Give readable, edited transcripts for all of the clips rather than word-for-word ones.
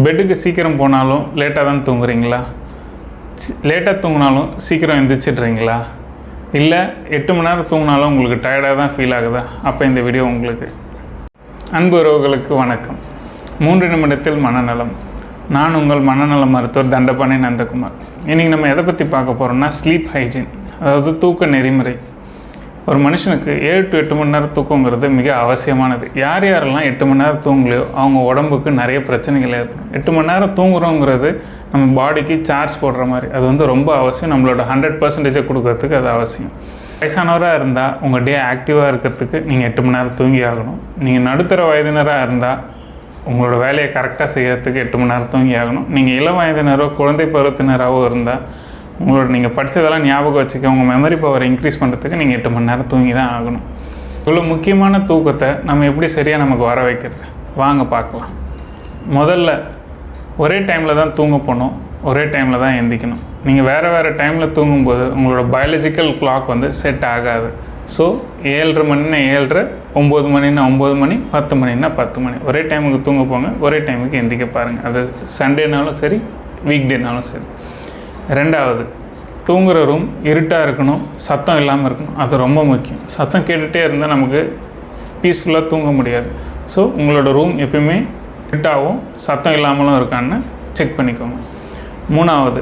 பெட்டுக்கு சீக்கிரம் போனாலும் லேட்டாக தான் தூங்குறீங்களா? லேட்டாக தூங்கினாலும் சீக்கிரம் எந்திரிச்சிட்றீங்களா? இல்லை 8 மணி நேரம் தூங்கினாலும் உங்களுக்கு டயர்டாக தான் ஃபீல் ஆகுதா? அப்போ இந்த வீடியோ உங்களுக்கு. அன்பு உறவுகளுக்கு வணக்கம். 3 நிமிடத்தில் மனநலம். நான் உங்கள் மனநல மருத்துவர் தண்டபாணி நந்தகுமார். இன்றைக்கி நம்ம எதை பற்றி பார்க்க போகிறோம்னா ஸ்லீப் ஹைஜீன், அதாவது தூக்க நெறிமுறை. ஒரு மனுஷனுக்கு 7 to 8 மணி நேரம் தூக்கங்கிறது மிக அவசியமானது. யாரெல்லாம் 8 மணி நேரம் தூங்கலையோ அவங்க உடம்புக்கு நிறைய பிரச்சனைகள் ஏற்படும். 8 மணி நேரம் தூங்குறோங்கிறது நம்ம பாடிக்கு சார்ஜ் போடுற மாதிரி. அது ரொம்ப அவசியம். நம்மளோட 100% கொடுக்கறதுக்கு அது அவசியம். வயசானவராக இருந்தால் உங்கள் டே ஆக்டிவாக இருக்கிறதுக்கு நீங்கள் 8 மணி நேரம் தூங்கி ஆகணும். நீங்கள் நடுத்தர வயதினராக இருந்தால் உங்களோட வேலையை கரெக்டாக செய்யறதுக்கு 8 மணி நேரம் தூங்கி ஆகணும். நீங்கள் இளம் வயதினரோ குழந்தை பருவத்தினராகவோ இருந்தால் உங்களோட நீங்கள் படித்ததெல்லாம் ஞாபகம் வச்சுக்க உங்கள் மெமரி பவரை இன்க்ரீஸ் பண்ணுறதுக்கு நீங்கள் 8 மணி நேரம் தூங்கி தான் ஆகணும். இவ்வளோ முக்கியமான தூக்கத்தை நம்ம எப்படி சரியாக நமக்கு வர வைக்கிறது வாங்க பார்க்கலாம். முதல்ல ஒரே டைமில் தான் தூங்க போகணும், ஒரே டைமில் தான் எந்திக்கணும். நீங்கள் வேறு டைமில் தூங்கும்போது உங்களோட பயாலஜிக்கல் கிளாக் செட் ஆகாது. ஸோ 7:30 மணின்னா 7:30, 9 மணின்னா 9 மணி, 10 மணின்னா 10 மணி. ஒரே டைமுக்கு தூங்க போங்க, ஒரே டைமுக்கு எந்திக்க பாருங்கள். அது சண்டேனாலும் சரி, வீக் டேனாலும் சரி. ரெண்டாவது, தூங்குகிற ரூம் இருட்டாக இருக்கணும், சத்தம் இல்லாமல் இருக்கணும். அது ரொம்ப முக்கியம். சத்தம் கேட்டுகிட்டே இருந்தால் நமக்கு பீஸ்ஃபுல்லாக தூங்க முடியாது. ஸோ உங்களோட ரூம் எப்பயுமே இருட்டாகவும் சத்தம் இல்லாமலும் இருக்கான்னு செக் பண்ணிக்கோங்க. மூணாவது,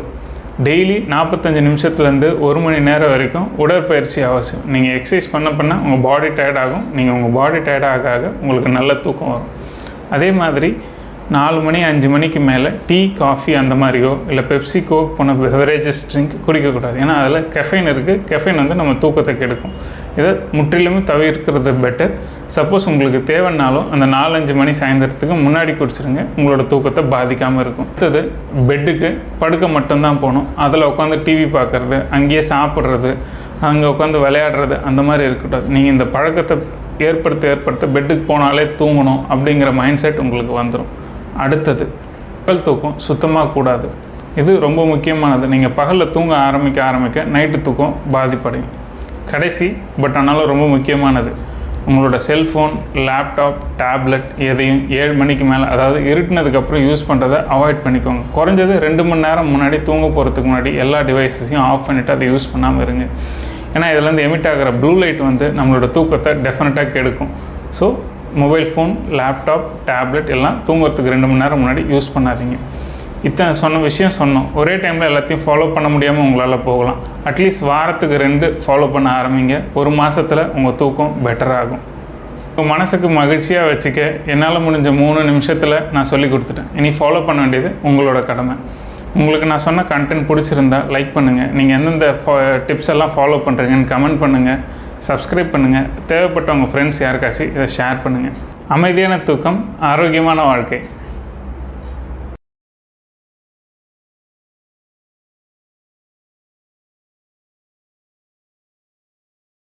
டெய்லி 45 நிமிஷத்துலேருந்து 1 மணி நேரம் வரைக்கும் உடற்பயிற்சி அவசியம். நீங்கள் எக்ஸசைஸ் பண்ண உங்கள் பாடி டயர்ட் ஆகும். நீங்கள் உங்கள் பாடி டயர்ட் ஆக உங்களுக்கு நல்ல தூக்கம் வரும். அதே மாதிரி 4 மணி 5 மணிக்கு மேலே டீ, காஃபி அந்த மாதிரியோ இல்லை பெப்சி, கோக் போன பெவரேஜஸ் ட்ரிங்க் குடிக்கக்கூடாது. ஏன்னா அதில் கெஃபைன் இருக்குது. கெஃபைன் நம்ம தூக்கத்தை கெடுக்கும். இதை முற்றிலுமே தவிர்க்கிறது பெட்டர். சப்போஸ் உங்களுக்கு தேவைன்னாலும் அந்த 4-5 மணி சாயந்தரத்துக்கு முன்னாடி குடிச்சிருங்க. உங்களோட தூக்கத்தை பாதிக்காமல் இருக்கும். அடுத்தது, பெட்டுக்கு படுக்க மட்டும்தான் போகணும். அதில் உட்காந்து டிவி பார்க்குறது, அங்கேயே சாப்பிட்றது, அங்கே உட்காந்து விளையாடுறது அந்த மாதிரி இருக்கக்கூடாது. நீங்கள் இந்த பழக்கத்தை ஏற்படுத்த பெட்டுக்கு போனாலே தூங்கணும் அப்படிங்கிற மைண்ட் செட் உங்களுக்கு வந்துடும். அடுத்தது, பகல் தூக்கம் சுத்தமாக கூடாது. இது ரொம்ப முக்கியமானது. நீங்கள் பகலில் தூங்க ஆரம்பிக்க நைட்டு தூக்கம் பாதிப்படையும். கடைசி பட் ஆனாலும் ரொம்ப முக்கியமானது, உங்களோட செல்ஃபோன், லேப்டாப், டேப்லெட் எதையும் 7 மணிக்கு மேலே, அதாவது இருட்டினதுக்கப்புறம் யூஸ் பண்ணுறதை அவாய்ட் பண்ணிக்கோங்க. குறைஞ்சது 2 மணி நேரம் முன்னாடி தூங்க போகிறதுக்கு முன்னாடி எல்லா டிவைஸஸையும் ஆஃப் பண்ணிவிட்டு அதை யூஸ் பண்ணாமல் இருங்க. ஏன்னா இதுலேருந்து எமிட் ஆகிற ப்ளூ லைட் நம்மளோட தூக்கத்தை டெஃபினட்டாக கெடுக்கும். So mobile phone, laptop, tablet எல்லாம் தூங்குறதுக்கு 2 மணி நேரம் முன்னாடி யூஸ் பண்ணாதீங்க. இத்தனை சொன்ன விஷயம் சொன்னோம். ஒரே டைமில் எல்லாத்தையும் ஃபாலோ பண்ண முடியாமல் உங்களால் போகலாம். அட்லீஸ்ட் வாரத்துக்கு 2 ஃபாலோ பண்ண ஆரம்பிங்க. 1 மாதத்தில் உங்கள் தூக்கம் பெட்டராகும். உங்கள் மனசுக்கு மகிழ்ச்சியாக வச்சுக்க என்னால் முடிஞ்ச 3 நிமிஷத்தில் நான் சொல்லி கொடுத்துட்டேன். இனி ஃபாலோ பண்ண வேண்டியது உங்களோட கடமை. உங்களுக்கு நான் சொன்ன கண்டென்ட் பிடிச்சிருந்தால் லைக் பண்ணுங்கள். நீங்கள் எந்தெந்த டிப்ஸ் எல்லாம் ஃபாலோ பண்ணுறீங்கன்னு கமெண்ட் பண்ணுங்கள், சப்ஸ்கிரைப் பண்ணுங்கள். தேவைப்பட்ட உங்கள் ஃப்ரெண்ட்ஸ் யாருக்காச்சும் இதை ஷேர் பண்ணுங்கள். அமைதியான தூக்கம், ஆரோக்கியமான வாழ்க்கை.